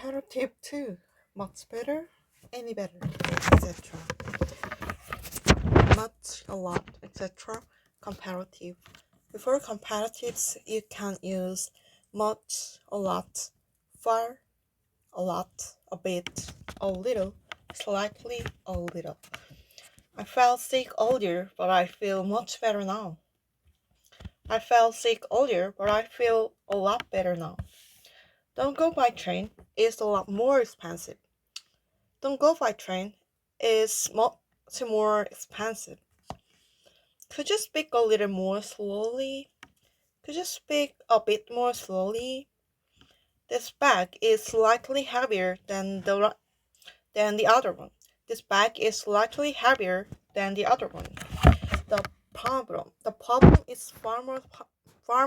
comparative too. Much better, any better, etc. Much, a lot, etc. Comparative. Before comparatives, you can use much, a lot, far, a lot, a bit, a little, slightly, a little. I felt sick earlier, but I feel much better now. I felt sick earlier, but I feel a lot better now. Don't go by train, it's a lot more expensive. Don't go by train, it's much more expensive. Could you speak a little more slowly? Could you speak a bit more slowly? This bag is slightly heavier than the other one. This bag is slightly heavier than the other one. The problem is far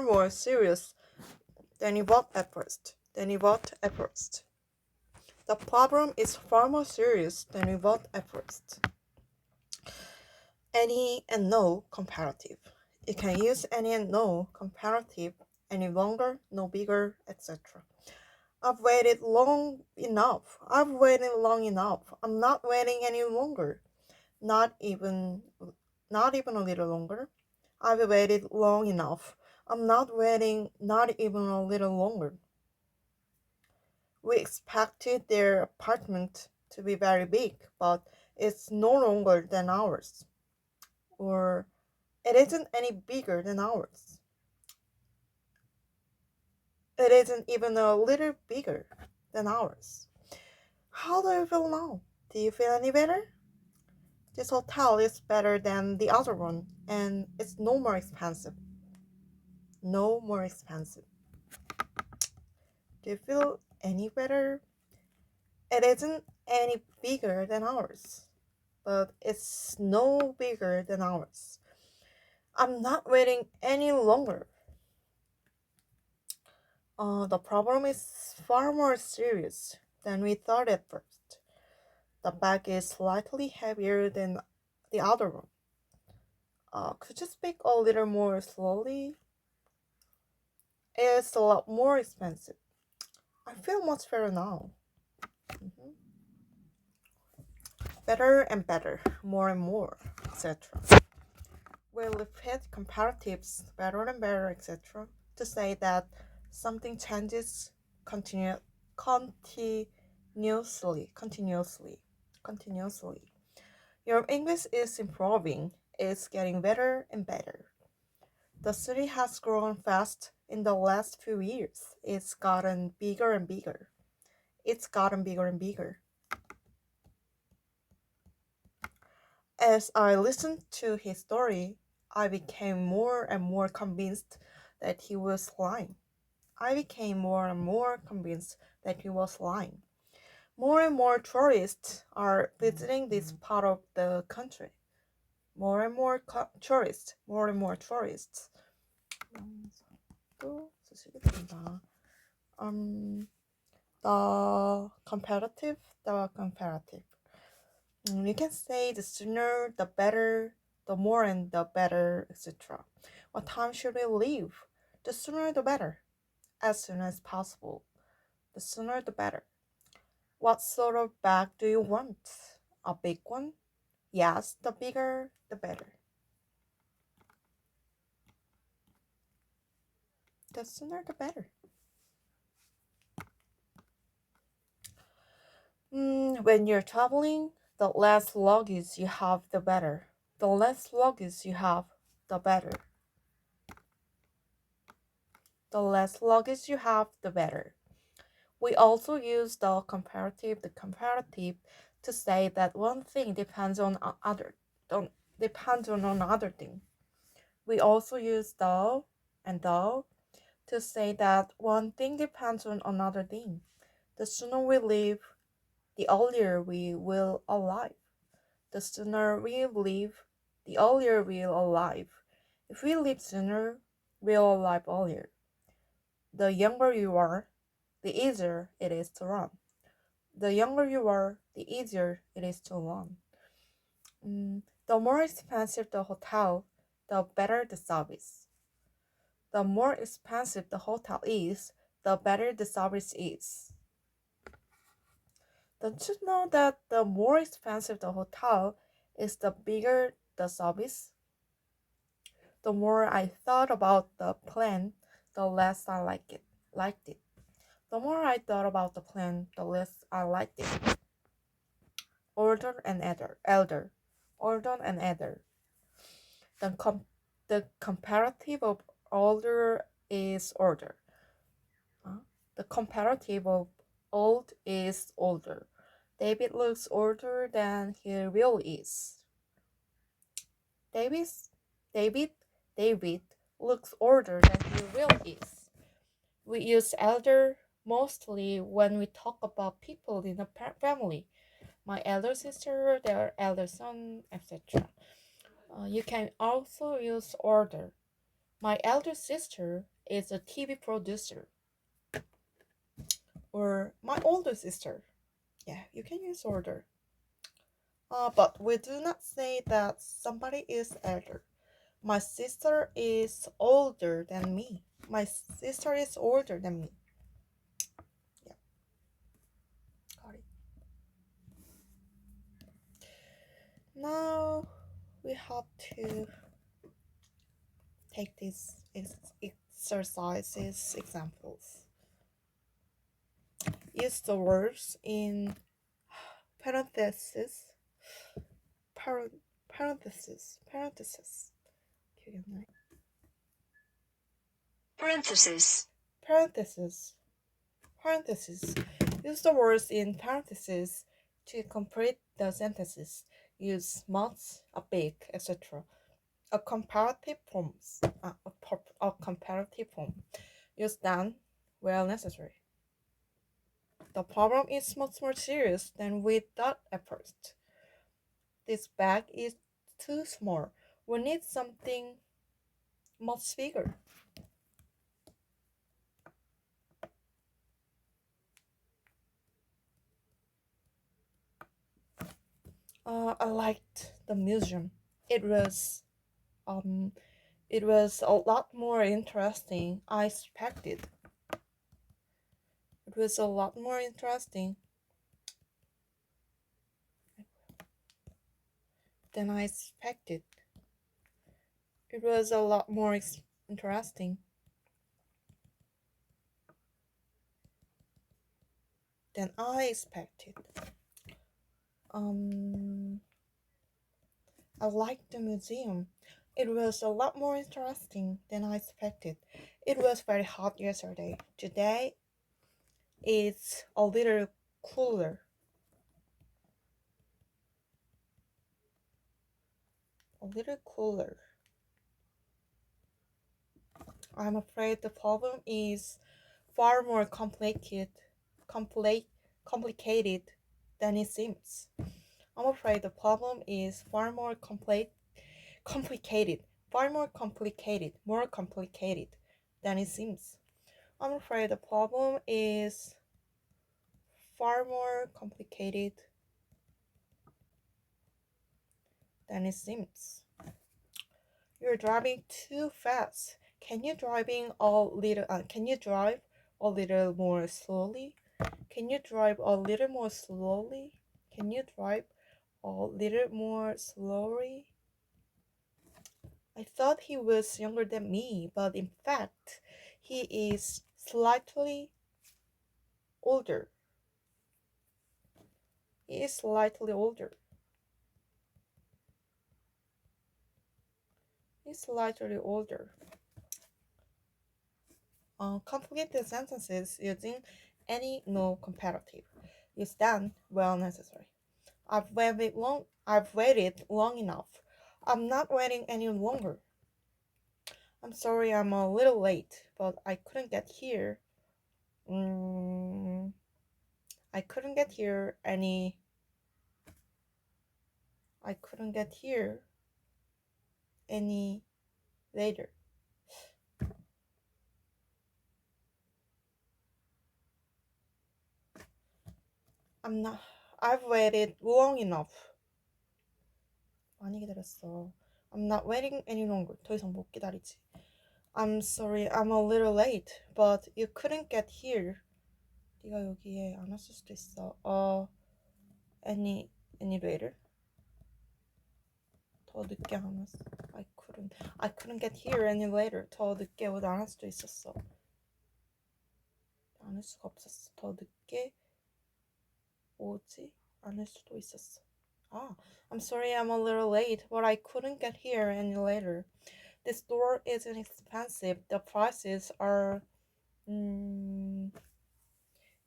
more serious than you thought at first. The problem is far more serious than you thought at first. Any and no comparative. You can use any and no comparative any longer, no bigger, etc. I've waited long enough. I'm not waiting any longer. Not even a little longer. I've waited long enough. I'm not waiting not even a little longer. We expected their apartment to be very big, but it's no longer than ours. Or it isn't any bigger than ours. It isn't even a little bigger than ours. How do you feel now? Do you feel any better? This hotel is better than the other one, and it's no more expensive. No more expensive. Do you feel any better? It isn't any bigger than ours, but it's no bigger than ours. I'm not waiting any longer. The problem is far more serious than we thought at first. The bag is slightly heavier than the other one. Could you speak a little more slowly? It's a lot more expensive. I feel much better now. Better and better, more and more, etc. We repeat comparatives better and better, etc. to say that something changes continuously. Your English is improving. It's getting better and better. The city has grown fast in the last few years. It's gotten bigger and bigger. As I listened to his story, I became more and more convinced that he was lying. More and more tourists are visiting this part of the country. More and more tourists. 또 쓰시게 됩니다. The comparative. You can say the sooner, the better, the more and the better, etc. What time should we leave? The sooner the better. As soon as possible. The sooner the better. What sort of bag do you want? A big one? Yes, the bigger, the better. The sooner the better. When you're traveling, the less luggage you have, the better. The less luggage you have, the better. The less luggage you have, the better. We also use the comparative to say that one thing depends on another thing. We also use the and the to say that one thing depends on another thing. The sooner we leave, the earlier we will arrive. The sooner we leave, the earlier we'll arrive. If we leave sooner, we'll arrive earlier. The younger you are, the easier it is to run. The younger you are, the easier it is to run. The more expensive the hotel, the better the service. The more expensive the hotel is, the better the service is. Don't you know that the more expensive the hotel is, the bigger the service? The more I thought about the plan, the less I liked it. The more I thought about the plan, the less I liked it. Older and elder. Older and elder. The comparative of older is older. The comparative of old is older. David looks older than he really is. David looks older than he really is. We use elder mostly when we talk about people in a family. My elder sister, their elder son, etc. You can also use older. My elder sister is a TV producer. Or my older sister. Yeah, you can use older. But we do not say that somebody is elder. My sister is older than me. My sister is older than me. Yeah. Got it. Now we have to take these exercises examples. Use the words in parentheses. Parentheses. 기억나요? parenthesis, Parentheses. Use the words in parentheses to complete the sentences. Use much, a big, etc. A comparative form. Use than where necessary. The problem is much more serious than we thought at first. This bag is too small. We need something much bigger. I liked the museum. It was a lot more interesting I expected. It was a lot more interesting than I expected. It was a lot more interesting than I expected. I liked the museum. It was a lot more interesting than I expected. It was very hot yesterday. Today, it's a little cooler. A little cooler. I'm afraid the problem is far more complicated than it seems. I'm afraid the problem is far more complicated than it seems. I'm afraid the problem is far more complicated than it seems. You're driving too fast. Can you drive a little more slowly? Can you drive a little more slowly? Can you drive a little more slowly? I thought he was younger than me, but in fact, he is slightly older. He is slightly older. He's slightly older. Complete the sentences using any no comparative. Use than where necessary. I've waited long enough. I'm not waiting any longer. I'm sorry I'm a little late, but I couldn't get here. I couldn't get here any later. I've waited long enough. 많이 기다렸어. I'm not waiting any longer. 더 이상 못 기다리지. I'm sorry, I'm a little late, but you couldn't get here. 네가 여기에 안 왔을 수도 있어. any later. 더 늦게 안 왔어. I couldn't get here any later. 더 늦게 오지 않을 수도 있었어. 않을 수가 없었어. 더 늦게 오지 않을 수도 있었어. I'm sorry I'm a little late, but I couldn't get here any later. This store isn't expensive. The prices are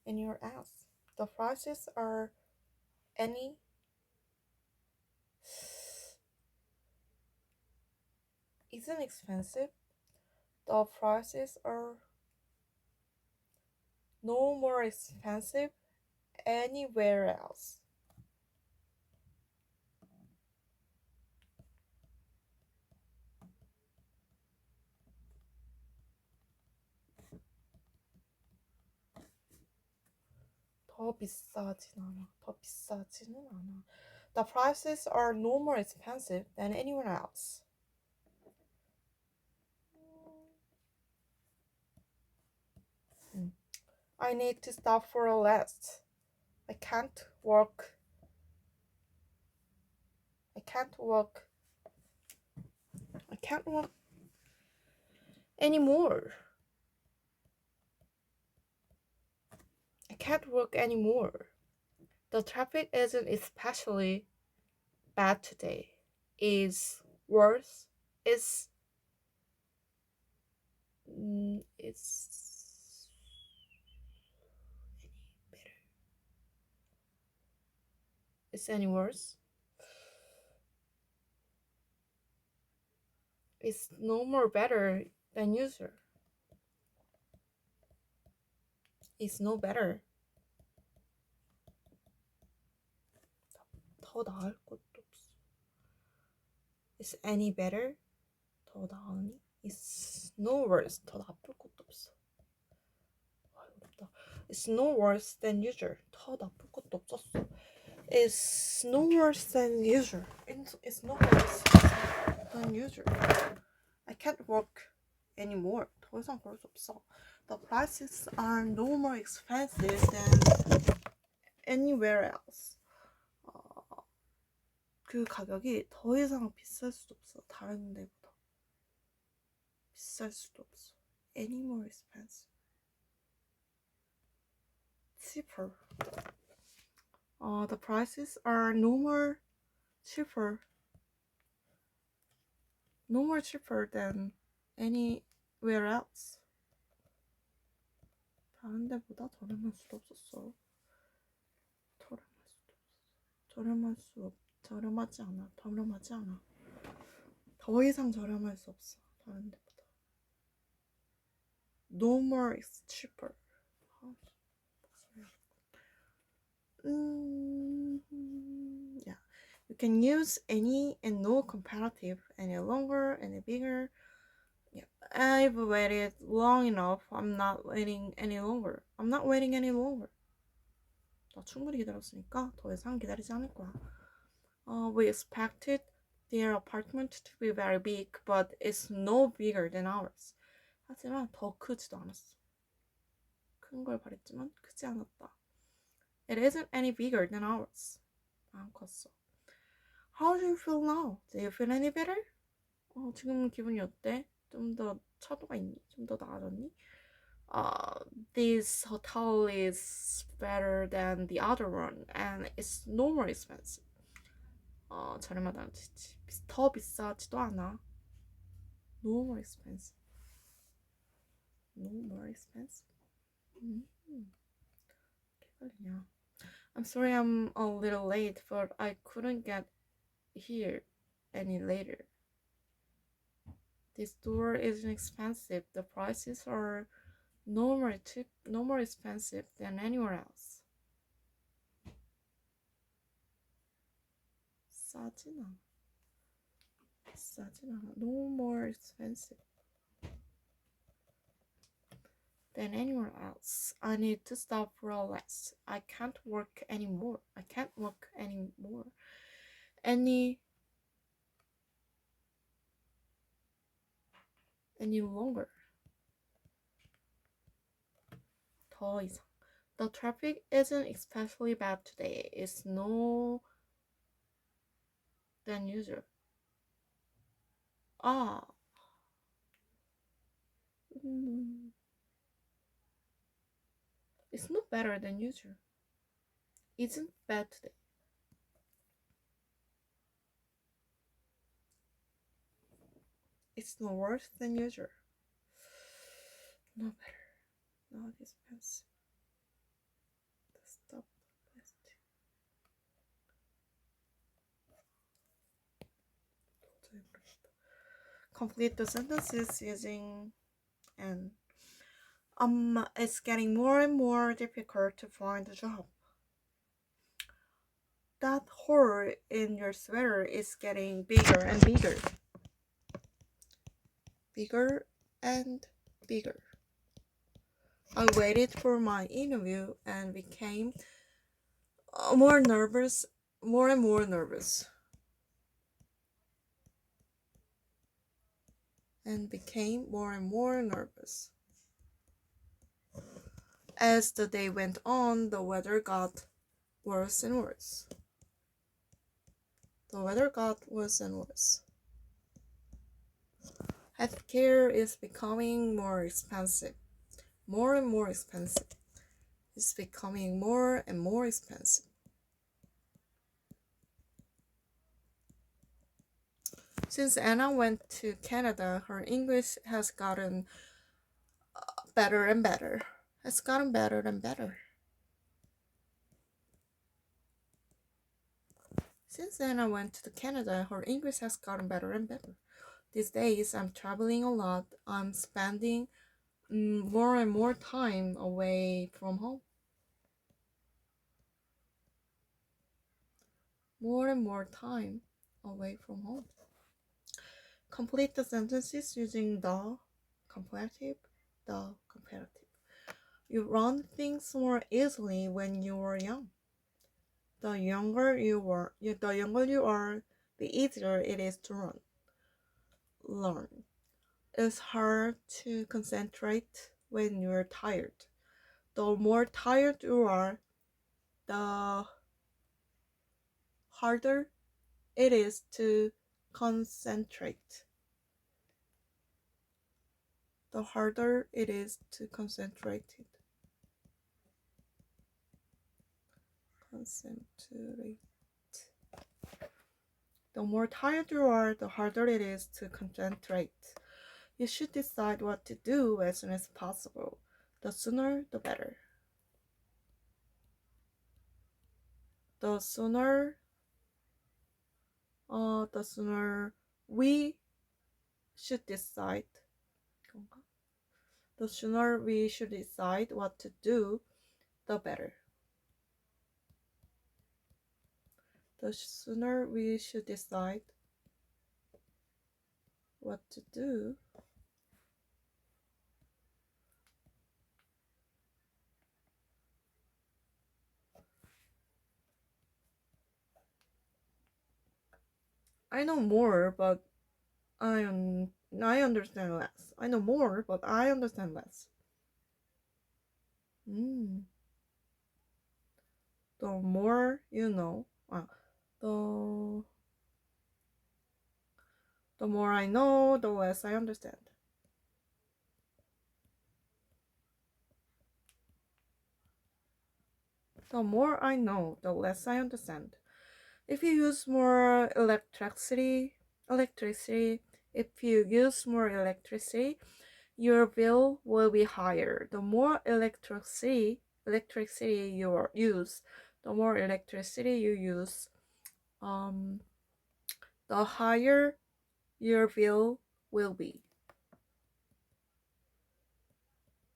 anywhere else. The prices are isn't expensive. The prices are no more expensive anywhere else. 더 비싸진 않아. 더 비싸지는 않아. The prices are no more expensive than anywhere else. I need to stop for a rest. I can't work anymore. I can't work anymore. The traffic isn't especially bad today. It's worse. It's any better. It's any worse. It's no more better than usual. It's no better. 더 나을 것도 없어. It's any better? 더 나으니? It's no worse. 더 나쁠 것도 없어. 어렵다. It's no worse than usual. 더 나쁠 것도 없었어. It's no worse than usual. It's no worse than usual. I can't work anymore. 더 이상 그럴 수 없어. The prices are no more expensive than anywhere else. 그 가격이 더 이상 비쌀 수도 없어. 다른 데보다. 비쌀 수도 없어. Any more expensive. Cheaper. The prices are no more cheaper than anywhere else. 다른 데보다 저렴할 수도 없었어. 저렴하지 않아. 더 이상 저렴할 수 없어. 다른 데보다. No more is cheaper. Yeah. You can use any and no comparative any longer, any bigger. Yeah. I've waited long enough. I'm not waiting any longer. 나 충분히 기다렸으니까 더 이상 기다리지 않을 거야. We expected their apartment to be very big, but it's no bigger than ours. 하지만 더 크지도 않았어. 큰 걸 바랬지만 크지 않았다. It isn't any bigger than ours. 안 컸어. How do you feel now? Do you feel any better? 지금 기분이 어때? 좀 더 차도가 있니? 좀 더 나아졌니? This hotel is better than the other one, and it's no more expensive. 저렴하다는 뜻이지. 더 비싸지도 않아. No more expensive. 헷갈리냐? I'm sorry I'm a little late, but I couldn't get here any later. This store isn't expensive. The prices are no more expensive than anywhere else. 싸진 않아. No more expensive than anywhere else. I need to stop for a rest. I can't work anymore. Any longer. 더 이상. The traffic isn't especially bad today. It's no than usual. Ah. It's not better than usual. Isn't bad today. It's no worse than usual. No better. Not expensive. Stop. Complete the sentences using and. It's getting more and more difficult to find a job. That hole in your sweater is getting bigger and bigger. Bigger and bigger. I waited for my interview and became more and more nervous. And became more and more nervous. As the day went on, the weather got worse and worse. The weather got worse and worse. Healthcare is becoming more expensive. More and more expensive. It's becoming more and more expensive. Since Anna went to Canada, her English has gotten better and better. It's gotten better and better. Since Anna went to Canada, her English has gotten better and better. These days, I'm traveling a lot. I'm spending more and more time away from home. More and more time away from home. Complete the sentences using the comparative, the comparative. You run things more easily when you are young. The younger you are, the easier it is to learn. It's hard to concentrate when you're tired. The more tired you are, the harder it is to concentrate. The harder it is to concentrate. Concentrate. The more tired you are, the harder it is to concentrate. You should decide what to do as soon as possible. The sooner, the better. The sooner we should decide. The sooner we should decide what to do, the better. The sooner we should decide what to do, I know more, but I understand less. I know more, but I understand less. The more you know, the more I know, the less I understand. The more I know, the less I understand. If you use more electricity, your bill will be higher. The more electricity you use, the higher your bill will be.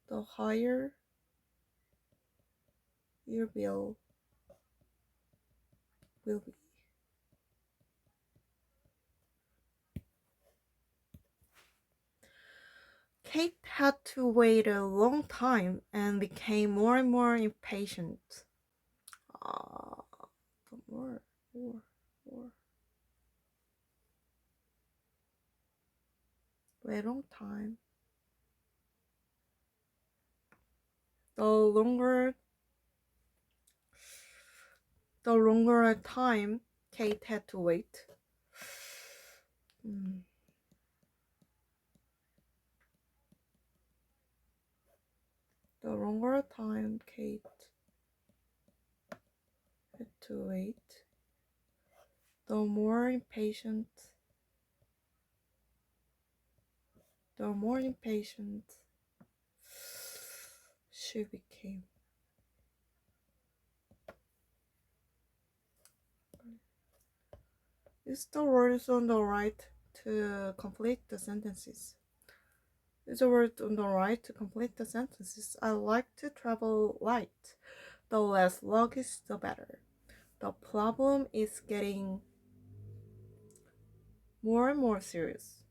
The higher your bill will be. Kate had to wait a long time and became more and more impatient. More. Wait a long time. The longer The longer time Kate had to wait. The longer time Kate had to wait, the more impatient she became. Is the words on the right to complete the sentences? Is the word on the right to complete the sentences? I like to travel light. The less luggage, the better. The problem is getting more and more serious.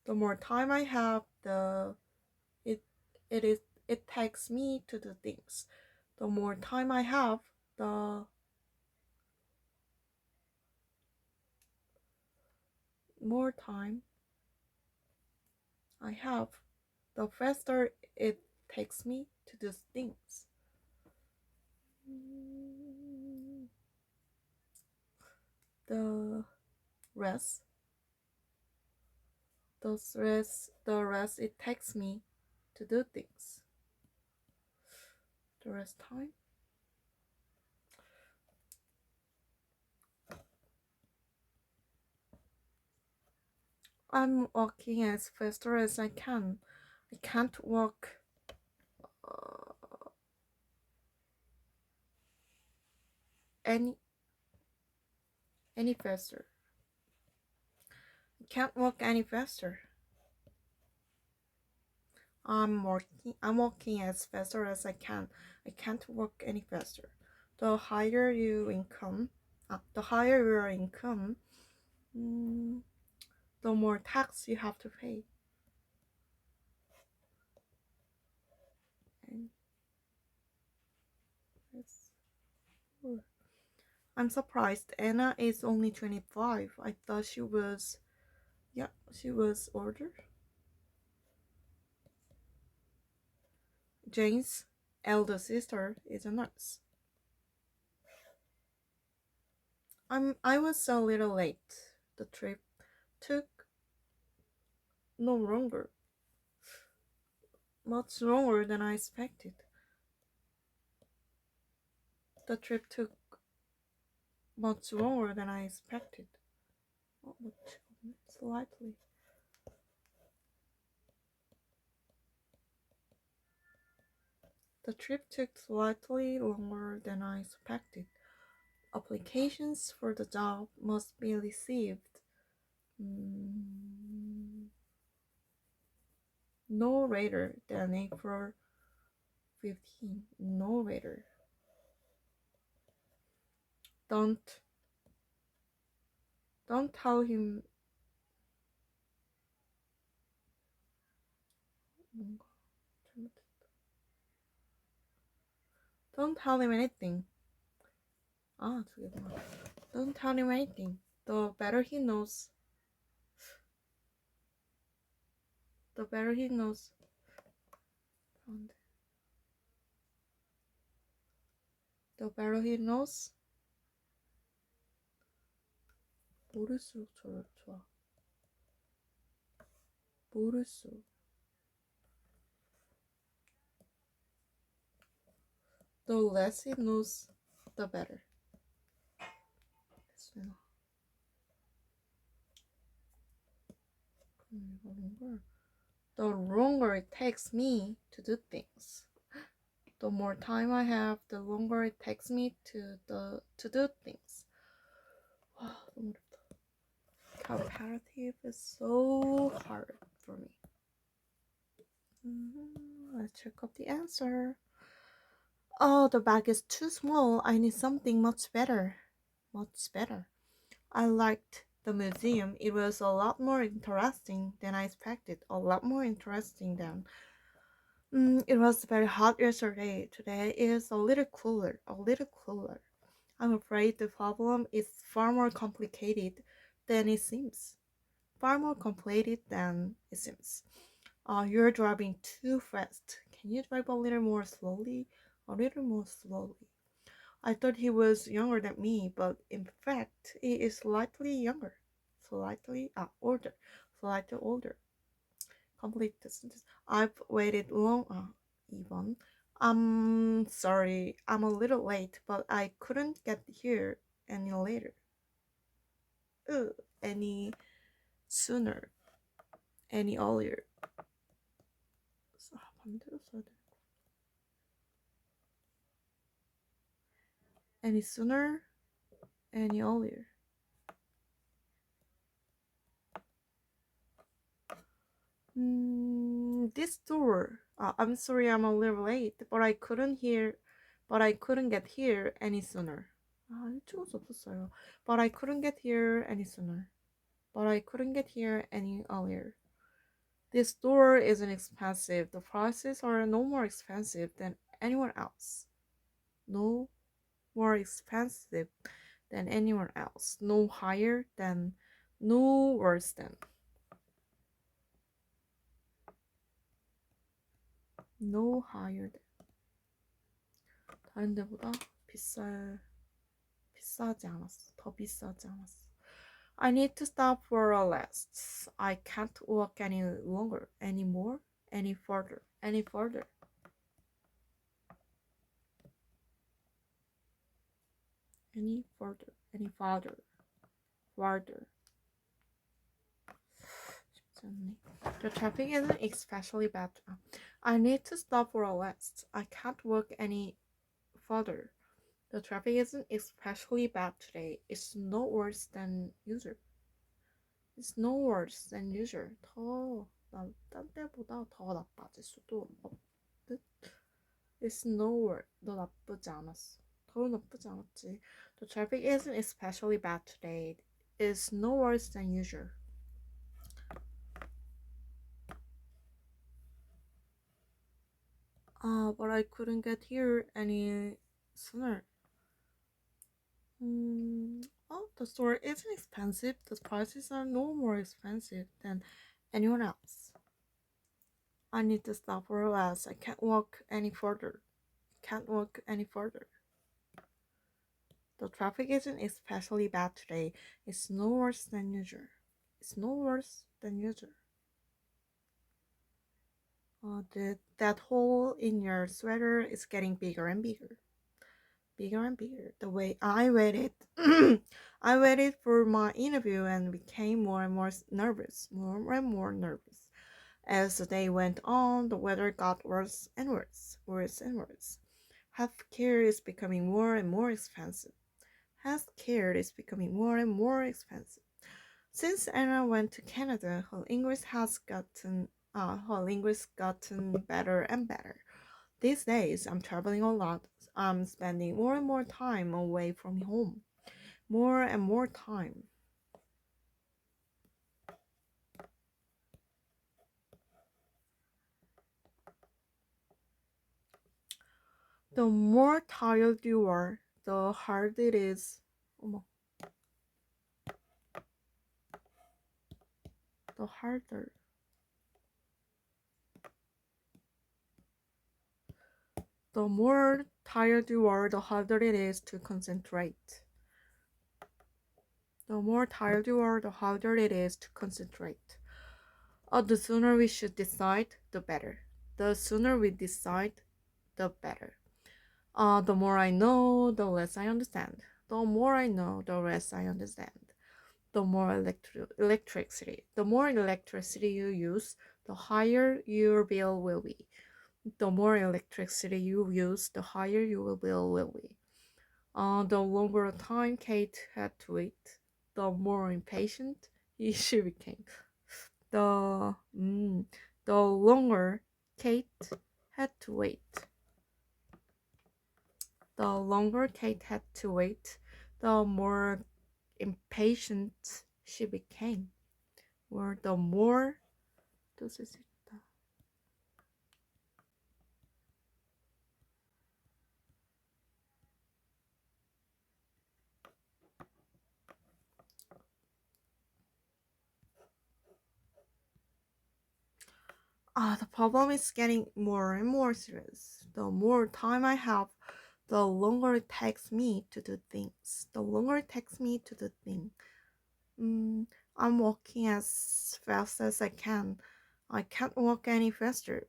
The more time I have, it takes me to do things. The more time I have, the more time I have, the faster it takes me to do things. The rest it takes me to do things. The rest time. I'm walking as faster as I can. I can't walk any faster. I can't walk any faster. I'm walking as faster as I can. I can't walk any faster. The higher your income, the more tax you have to pay. And I'm surprised Anna is only 25. I thought she was older. Jane's elder sister is a nurse. I was a little late. The trip took much longer than I expected. The trip took much longer than I expected. Slightly. The trip took slightly longer than I expected. Applications for the job must be received no later than April 15. No later. Don't tell him. Don't tell him anything. Don't tell him anything. The better he knows. The better he knows. The better he knows. 모를수록 좋아. 모를수록. The less he knows, the better. The longer it takes me to do things. The more time I have, the longer it takes me to do things. Comparative is so hard for me. Let's check out the answer. Oh, the bag is too small. I need something much better. I liked the museum. It was a lot more interesting than I expected. A lot more interesting than. It was very hot yesterday. Today is a little cooler. I'm afraid the problem is far more complicated than it seems. You're driving too fast. Can you drive a little more slowly? A little more slowly. I thought he was younger than me, but in fact, he is slightly younger. Older. Slightly older. Complete the sentence. I've waited long. 2번. I'm sorry, I'm a little late, but I couldn't get here any later. Any sooner. Any earlier. 반대로 써야 돼. Any sooner, any earlier. This door. I'm sorry, I'm a little late, but I couldn't get here any sooner. 읽을 수 없었어요. But I couldn't get here any sooner. But I couldn't get here any earlier. This door isn't expensive. The prices are no more expensive than anyone else. No more expensive than anyone else. No higher than. No worse than. No higher than. 다른 데보다 비싸지 않았어. 더 비싸지 않았어. I need to stop for a rest. I can't walk any longer, any more, any further, any further. Any further, any farther, farther. The traffic isn't especially bad. I need to stop for a rest. I can't walk any further. The traffic isn't especially bad today. It's no worse than usual. It's no worse than usual. 딴 때보다 더 나빠질 수도 없듯. It's no worse. 더 나쁘지 않았어. 더 나쁘지 않았지. The traffic isn't especially bad today. It's no worse than usual. But I couldn't get here any sooner. The store isn't expensive. The prices are no more expensive than anyone else. I need to stop for a rest. I can't walk any further. The traffic isn't especially bad today. It's no worse than usual. That hole in your sweater is getting bigger and bigger. The way I waited I waited for my interview and became more and more nervous. As the day went on, the weather got worse and worse. Healthcare is becoming more and more expensive. Since Anna went to Canada, her English gotten better and better. These days, I'm traveling a lot. I'm spending more and more time away from home. More and more time. The more tired you are, the harder it is. The harder. The more tired you are, the harder it is to concentrate. The sooner we should decide, the better. The sooner we decide, the better. The more I know, the less I understand. The more electricity you use, the higher your bill will be. The more electricity you use, the higher your bill will be. The longer time Kate had to wait, the more impatient she became. The longer Kate had to wait, the more impatient she became. Or the more The problem is getting more and more serious. The more time I have, the longer it takes me to do things. I'm walking as fast as I can. I can't walk any faster.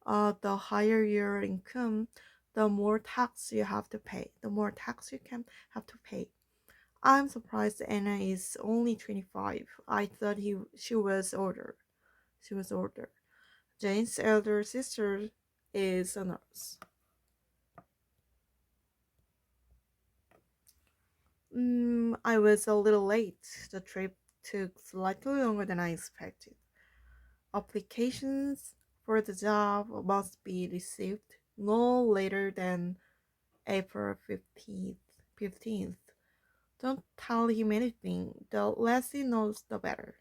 The higher your income, the more tax you have to pay. Have to pay. I'm surprised Anna is only 25. I thought she was older. Jane's elder sister is a nurse. I was a little late. The trip took slightly longer than I expected. Applications for the job must be received no later than April 15th. Don't tell him anything. The less he knows, the better.